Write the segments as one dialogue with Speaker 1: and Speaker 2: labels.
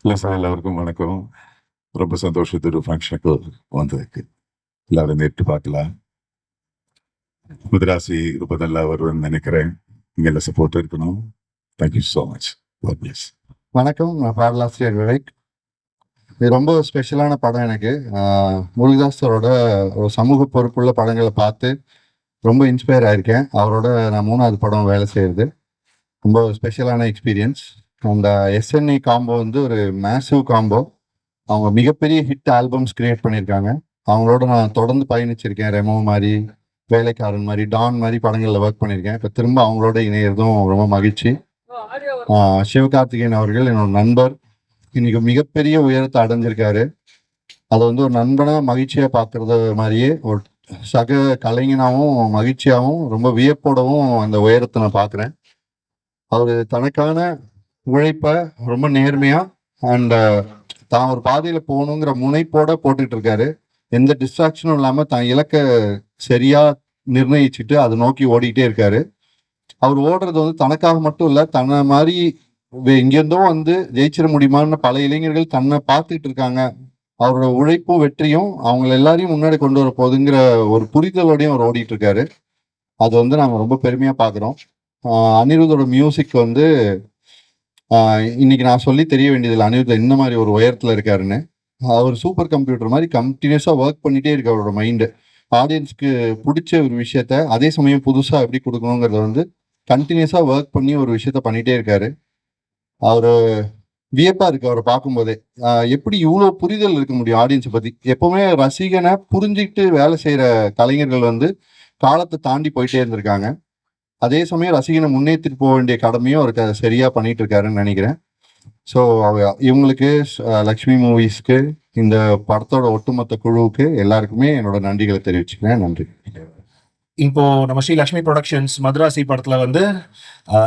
Speaker 1: இல்லை சார், எல்லாருக்கும் வணக்கம். ரொம்ப சந்தோஷம் ஒரு ஃபங்க்ஷனுக்கு வந்ததுக்கு. எல்லாரும் நேற்று பார்க்கலாம். முதிராசி ரொம்ப நல்லா வருவேன்னு நினைக்கிறேன். இங்கே எல்லாம் சப்போர்ட் இருக்கணும். Thank you so much.
Speaker 2: வணக்கம், நான் பாடலாசிரியர் விவேக். இது ரொம்ப ஸ்பெஷலான படம் எனக்கு. முருகதாஸ் சாரோட ஒரு சமூக பொறுப்புள்ள படங்களை பார்த்து ரொம்ப இன்ஸ்பயர் ஆயிருக்கேன். அவரோட நான் 3வது படம் வேலை செய்கிறது ரொம்ப ஸ்பெஷலான எக்ஸ்பீரியன்ஸ். அந்த எஸ்என்ஏ காம்போ வந்து ஒரு மேசிவ் காம்போ. அவங்க மிகப்பெரிய ஹிட் ஆல்பம்ஸ் கிரியேட் பண்ணியிருக்காங்க. அவங்களோட நான் தொடர்ந்து பயணிச்சிருக்கேன். ரெமோ மாதிரி, வேலைக்காரன் மாதிரி, டான் மாதிரி படங்களில் ஒர்க் பண்ணியிருக்கேன். இப்போ திரும்ப அவங்களோட இணையறதும் ரொம்ப மகிழ்ச்சி. சிவகார்த்திகேயன் அவர்கள் என்னோட நண்பர். இன்னைக்கு மிகப்பெரிய உயரத்தை அடைஞ்சிருக்காரு. அதை வந்து ஒரு நண்பனாக மகிழ்ச்சியாக பார்க்கறது மாதிரியே ஒரு சக கலைஞனாகவும் மகிழ்ச்சியாகவும் ரொம்ப வியப்போடவும் அந்த உயரத்தை நான் பார்க்குறேன். அவர் தனக்கான உழைப்பை ரொம்ப நேர்மையாக அண்ட் தான் ஒரு பாதையில் போகணுங்கிற முனைப்போட போட்டுக்கிட்டு இருக்காரு. எந்த டிஸ்ட்ராக்ஷனும் இல்லாமல் தான் இலக்கை சரியாக நிர்ணயிச்சுட்டு அதை நோக்கி ஓடிக்கிட்டே இருக்காரு. அவர் ஓடுறது வந்து தனக்காக மட்டும் இல்லை, தன்னை மாதிரி எங்கேருந்தோ வந்து ஜெயிச்சிட முடியுமான்னு பல இளைஞர்கள் தன்னை பார்த்துட்டு இருக்காங்க. அவரோட உழைப்பும் வெற்றியும் அவங்கள எல்லாரையும் முன்னாடி கொண்டு வர போகுதுங்கிற ஒரு புரிதலோடையும் அவர் ஓடிட்டு இருக்காரு. அது வந்து நாங்கள் ரொம்ப பெருமையாக பார்க்குறோம். அனிருத்தோட மியூசிக் வந்து இன்னைக்கு நான் சொல்லி தெரிய வேண்டியதில்லை அனிருத் இந்த மாதிரி ஒரு உயரத்தில் இருக்காருன்னு. அவர் சூப்பர் கம்ப்யூட்டர் மாதிரி கண்டினியூஸாக ஒர்க் பண்ணிகிட்டே இருக்கு. அவரோட மைண்டு ஆடியன்ஸ்க்கு பிடிச்ச ஒரு விஷயத்த அதே சமயம் புதுசாக எப்படி கொடுக்கணுங்கிறத வந்து கண்டினியூஸாக ஒர்க் பண்ணி ஒரு விஷயத்த பண்ணிகிட்டே இருக்காரு. அவர் வியப்பா இருக்கு அவரை பார்க்கும்போதே. எப்படி இவ்வளோ புரிதல் இருக்க முடியும் ஆடியன்ஸை பற்றி. எப்பவுமே ரசிகனை புரிஞ்சுக்கிட்டு வேலை செய்கிற கலைஞர்கள் வந்து காலத்தை தாண்டி போயிட்டே இருந்திருக்காங்க. அதே சமயம் ரசிகனை முன்னேற்றிட்டு போக வேண்டிய கடமையும் அவருக்கு அதை சரியாக பண்ணிட்டு இருக்காருன்னு நினைக்கிறேன். ஸோ இவங்களுக்கு, லக்ஷ்மி மூவிஸ்க்கு, இந்த படத்தோட ஒட்டுமொத்த குழுவுக்கு எல்லாருக்குமே என்னோட நன்றிகளை தெரிவிச்சுக்கிறேன். நன்றி.
Speaker 3: இப்போ நம்ம ஸ்ரீ லக்ஷ்மி ப்ரொடக்ஷன்ஸ் மதுராசி படத்துல வந்து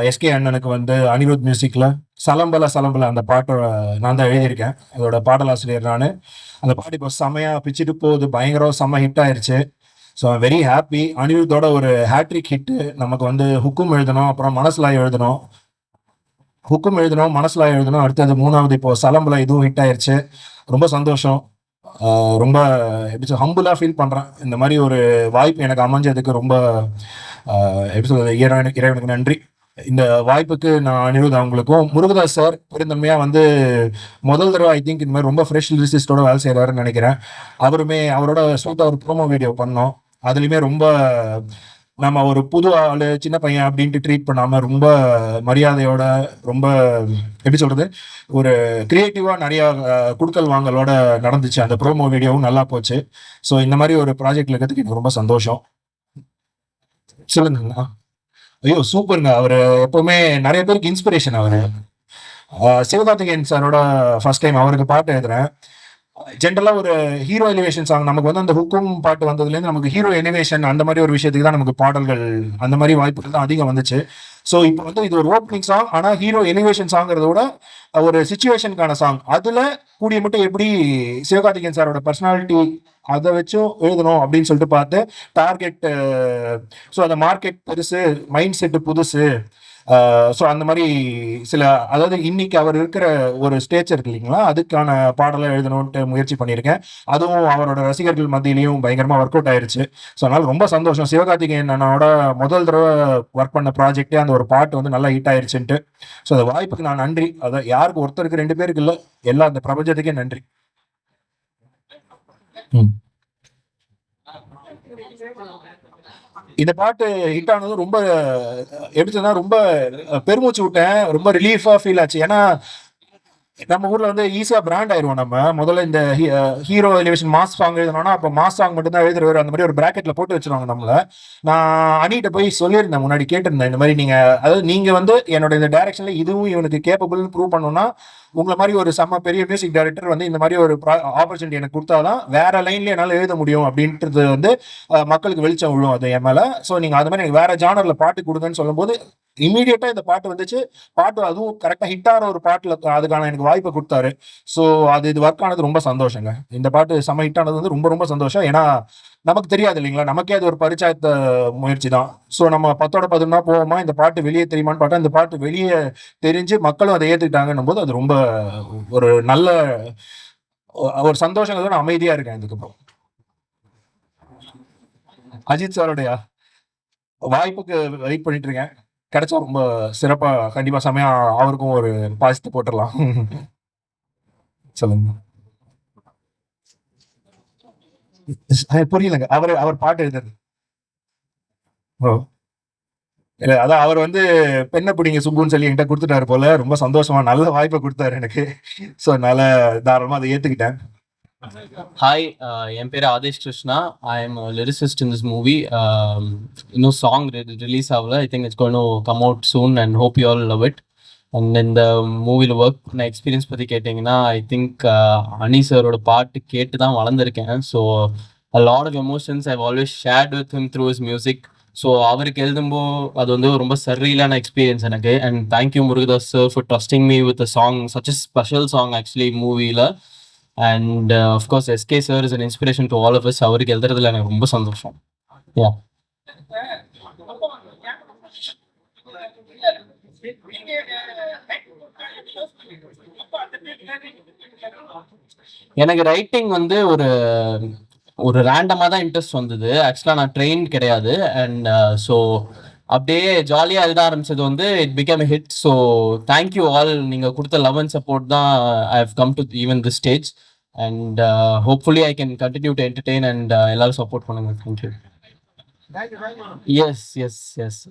Speaker 3: எஸ்கே அண்ணனுக்கு வந்து அனிருத் மியூசிக்ல சலம்பல சலம்பல அந்த பாட்டை நான் தான் எழுதியிருக்கேன். அதோட பாடலாசிரியர் நான். அந்த பாட்டு இப்போ செமையா பிச்சுட்டு போகுது, பயங்கரம் செம்ம ஹிட் ஆயிருச்சு. So very happy. அனிருத்தோட ஒரு ஹேட்ரிக் ஹிட்டு நமக்கு வந்து ஹுக்கும் எழுதணும், அப்புறம் மனசுலாய் எழுதணும், மனசுலாய் எழுதணும், அடுத்தது 3வது இப்போ சலம்பல இதுவும் ஹிட் ஆயிருச்சு. ரொம்ப சந்தோஷம். ரொம்ப எப்படி ஹம்புலாக ஃபீல் பண்ணுறேன். இந்த மாதிரி ஒரு வாய்ப்பு எனக்கு அமைஞ்சதுக்கு ரொம்ப எப்படி சொல்றது, இறைவனுக்கு நன்றி. இந்த வாய்ப்புக்கு நான் அனிருத் அவங்களுக்கும், முருகதாஸ் சார் பெருந்தன்மையாக வந்து முதல் தடவை ஐ திங்க் இந்த மாதிரி ரொம்ப ஃப்ரெஷ் லிரிசிஸ்டோட வேலை செய்கிறாருன்னு நினைக்கிறேன். அவரோட ஸ்வீட்டாக ஒரு ப்ரோமோ வீடியோ பண்ணோம். அதுலேயுமே ரொம்ப நம்ம ஒரு புது ஆளு, சின்ன பையன் அப்படின்ட்டு ட்ரீட் பண்ணாம ரொம்ப மரியாதையோட, ரொம்ப எப்படி சொல்றது, ஒரு கிரியேட்டிவா நிறைய குடுக்கல் வாங்கலோட நடந்துச்சு. அந்த ப்ரோமோ வீடியோவும் நல்லா போச்சு. ஸோ இந்த மாதிரி ஒரு ப்ராஜெக்ட்ல இருக்கிறதுக்கு எனக்கு ரொம்ப சந்தோஷம். சொல்லுங்கண்ணா. ஐயோ சூப்பருங்க. அவரு எப்பவுமே நிறைய பேருக்கு இன்ஸ்பிரேஷன். அவரு சிவகார்த்திகேயன் சாரோட ஃபர்ஸ்ட் டைம் அவருக்கு பாட்டு எழுதுறேன். ஜென்ரலா ஒரு ஹீரோ எலிவேஷன் சாங் நமக்கு வந்து அந்த ஹுக்கும் பாட்டு வந்ததுலேருந்து நமக்கு ஹீரோ எலிவேஷன் அந்த மாதிரி ஒரு விஷயத்துக்கு தான் நமக்கு பாடல்கள், அந்த மாதிரி வாய்ப்புகள் தான் அதிகம் வந்துச்சு. ஸோ இப்போ வந்து இது ஒரு ஓப்பனிங் சாங், ஆனால் ஹீரோ எலிவேஷன் சாங்கிறத விட ஒரு சிச்சுவேஷனுக்கான சாங். அதுல கூடிய மட்டும் எப்படி சிவகார்த்திகேயன் சாரோட பர்சனாலிட்டி அதை வச்சும் எழுதணும் அப்படின்னு சொல்லிட்டு பார்த்து டார்கெட், ஸோ அந்த மார்க்கெட் பெருசு, மைண்ட் செட்டு புதுசு. ஸோ அந்த மாதிரி சில, அதாவது இன்னைக்கு அவர் இருக்கிற ஒரு ஸ்டேஜ் இருக்கு இல்லைங்களா, அதுக்கான பாடலை எழுதணும்ட்டு முயற்சி பண்ணியிருக்கேன். அதுவும் அவரோட ரசிகர்கள் மத்தியிலையும் பயங்கரமா ஒர்க் அவுட் ஆயிருச்சு. ஸோ அதனால ரொம்ப சந்தோஷம். சிவகார்த்திகேயன் அண்ணனோட முதல் தடவை ஒர்க் பண்ண ப்ராஜெக்டே அந்த ஒரு பாட்டு வந்து நல்லா ஹிட் ஆயிருச்சுன்ட்டு. ஸோ அந்த வாய்ப்புக்கு நான் நன்றி. அதை யாருக்கு ஒருத்தருக்கு 2 பேருக்கு இல்லை, எல்லா அந்த பிரபஞ்சத்துக்கே நன்றி. இந்த பாட்டு ஹிட் ஆனது ரொம்ப எப்படி சொன்னா, ரொம்ப பெருமூச்சு விட்டேன். ரொம்ப ரிலீஃபா ஃபீல் ஆச்சு. ஏன்னா நம்ம ஊர்ல வந்து ஈஸியா பிராண்ட் ஆயிருவோம். நம்ம முதல்ல இந்த ஹீரோ எலிவேஷன் மாஸ் சாங் எழுதணும்னா அப்ப மாஸ் சாங் மட்டும் தான் எழுதுறவர், அந்த மாதிரி ஒரு பிராக்கெட்ல போட்டு வச்சிருவாங்க நம்மள. நான் அனிட்ட போய் சொல்லியிருந்தேன், முன்னாடி கேட்டிருந்தேன், இந்த மாதிரி நீங்க, அதாவது நீங்க வந்து என்னோட இந்த டைரக்ஷன்ல இதுவும் இவனுக்கு கேப்பபிள்னு ப்ரூவ் பண்ணணும்னா உங்களை மாதிரி ஒரு செம்ம பெரிய மியூசிக் டைரக்டர் வந்து இந்த மாதிரி ஒரு ஆப்பர்ச்சுனிட்டி எனக்கு கொடுத்தாதான் வேற லைன்ல என்னால் எழுத முடியும் அப்படின்றது வந்து மக்களுக்கு வெளிச்சம் விழும் அது என் மேல. ஸோ நீங்க அது மாதிரி எனக்கு வேற ஜானர்ல பாட்டு கொடுங்கன்னு சொல்லும்போது இமீடியட்டா இந்த பாட்டு வந்துச்சு. பாட்டு அதுவும் கரெக்டா ஹிட் ஆகிற ஒரு பாட்டுல அதுக்கான எனக்கு வாய்ப்பை கொடுத்தாரு. ஸோ இது ஒர்க் ஆனது ரொம்ப சந்தோஷங்க. இந்த பாட்டு செம்ம ஹிட் ஆனது வந்து ரொம்ப ரொம்ப சந்தோஷம். ஏன்னா நமக்கு தெரியாது இல்லைங்களா, நமக்கே அது ஒரு பரிச்சாயத்த முயற்சி தான். ஸோ நம்ம 10ஓட 11 போவோமா, இந்த பாட்டு வெளியே தெரியுமான்னு பார்த்தா, இந்த பாட்டு வெளியே தெரிஞ்சு மக்களும் அதை ஏத்துக்கிட்டாங்கன்னும் போது அது ரொம்ப ஒரு நல்ல ஒரு சந்தோஷங்களோட நான் அமைதியா இருக்கேன் இதுக்கப்புறம். அஜித் சாருடைய வாய்ப்புக்கு வெயிட் பண்ணிட்டு இருக்கேன். கிடைச்சா ரொம்ப சிறப்பா கண்டிப்பா செமையா அவருக்கும் ஒரு பாசத்தை போட்டுடலாம். சொல்லுங்க. புரியலங்க. அவர் பாட்டு எழுதுறது. ஓ! இல்ல அதான் அவர் வந்து பெண்ண பிடிங்க சுப்புன்னு சொல்லி என்கிட்ட குடுத்துட்டாரு போல. ரொம்ப சந்தோஷமா நல்ல வாய்ப்ப குடுத்தாரு எனக்கு. ஸோ அதனால தாராளமா அதை ஏத்துக்கிட்டேன்.
Speaker 4: ஹாய், என் பேர் Aadesh Krishna. I am lyricist in this movie. இன்னும் சாங் ரிலீஸ் ஆகல. I think it's going to come out soon and hope you all love it. And இந்த மூவியில் ஒர்க் பண்ண எக்ஸ்பீரியன்ஸ் பற்றி கேட்டிங்கன்னா, ஐ திங்க் அனி சாரோட பாட்டு கேட்டு தான் வளர்ந்துருக்கேன். So a lot of emotions I've always shared with him through his music. So அவருக்கு எழுதும்போது அது வந்து ரொம்ப சர்ரீலான எக்ஸ்பீரியன்ஸ் எனக்கு. And thank you Murugadoss sir for trusting me with a song, such a special song actually மூவியில். And of course SK sir is an inspiration to all of us. அவருக்கு எழுதுறதுல எனக்கு ரொம்ப சந்தோஷம். யா, எனக்கு ரைட்டிங் வந்து ஒரு ரேண்டமாக தான் இன்ட்ரெஸ்ட் வந்தது. ஆக்சுவலாக நான் ட்ரெயின் கிடையாது. அண்ட் ஸோ அப்படியே ஜாலியாக எழுத ஆரம்பிச்சது வந்து it become hit. So thank you all. நீங்கள் கொடுத்த லவ் அண்ட் சப்போர்ட் தான் I have come to even this stage. And hopefully I can continue to entertain and எல்லாரும் சப்போர்ட் பண்ணுங்க. தேங்க்யூ. Yes yes S